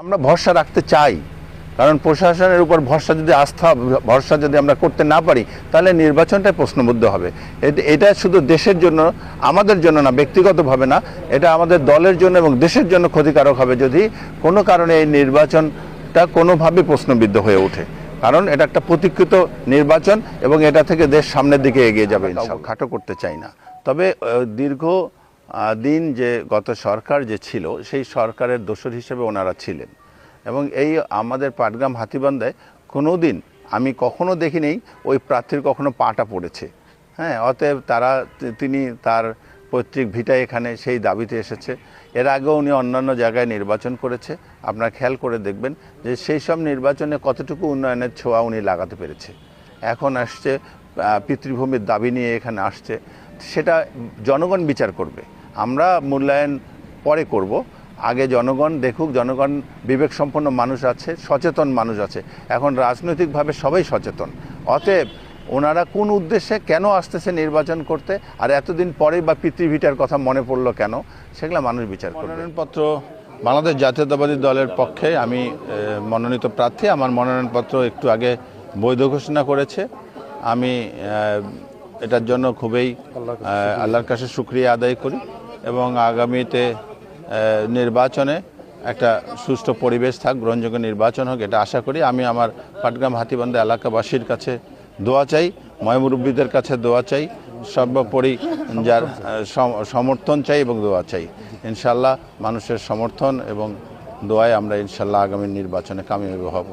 আমরা ভরসা রাখতে চাই, কারণ প্রশাসনের উপর ভরসা যদি আমরা করতে না পারি তাহলে নির্বাচনটাই প্রশ্নবুদ্ধ হবে। এটা শুধু দেশের জন্য, আমাদের জন্য না, ব্যক্তিগতভাবে না, এটা আমাদের দলের জন্য এবং দেশের জন্য ক্ষতিকারক হবে যদি কোনো কারণে এই নির্বাচনটা কোনোভাবে প্রশ্নবিদ্ধ হয়ে ওঠে। কারণ এটা একটা প্রতীক্ষিত নির্বাচন এবং এটা থেকে দেশ সামনের দিকে এগিয়ে যাবে। খাটো করতে চাই না, তবে দীর্ঘ দিন যে গত সরকার যে ছিল সেই সরকারের দোসর হিসেবে ওনারা ছিলেন এবং এই আমাদের পাটগ্রাম হাতীবান্ধায় কোনো দিন আমি কখনো দেখিনি ওই প্রার্থীর কখনো পাটা পড়েছে। হ্যাঁ, অতএব তিনি তার পৈতৃক ভিটায় এখানে সেই দাবিতে এসেছে। এর আগেও উনি অন্যান্য জায়গায় নির্বাচন করেছে। আপনারা খেয়াল করে দেখবেন যে সেই সব নির্বাচনে কতটুকু উন্নয়নের ছোঁয়া উনি লাগাতে পেরেছে। এখন আসছে পিতৃভূমির দাবি নিয়ে এখানে আসছে, সেটা জনগণ বিচার করবে। আমরা মূল্যায়ন পরে করব, আগে জনগণ দেখুক। জনগণ বিবেক সম্পন্ন মানুষ আছে, সচেতন মানুষ আছে, এখন রাজনৈতিকভাবে সবাই সচেতন। অতএব ওনারা কোন উদ্দেশ্যে কেন আসতেছে নির্বাচন করতে, আর এতদিন পরে বা পিতৃভিটার কথা মনে পড়লো কেন, সেগুলো মানুষ বিচার করবে। মনোনয়নপত্র বাংলাদেশ জাতীয়তাবাদী দলের পক্ষে আমি মনোনীত প্রার্থী। আমার মনোনয়নপত্র একটু আগে বৈধ ঘোষণা করেছে। আমি এটার জন্য খুবই আল্লাহর কাছে শুকরিয়া আদায় করি এবং আগামীতে নির্বাচনে একটা সুষ্ঠু পরিবেশ থাক, গ্রহণযোগ্য নির্বাচন হোক, এটা আশা করি। আমি আমার পাটগ্রাম হাতীবান্ধা এলাকাবাসীর কাছে দোয়া চাই, ময়মুরব্বীদের কাছে দোয়া চাই, সর্বোপরি যার সমর্থন চাই এবং দোয়া চাই। ইনশাল্লাহ মানুষের সমর্থন এবং দোয়ায় আমরা ইনশাল্লাহ আগামী নির্বাচনে কামিয়াব হব।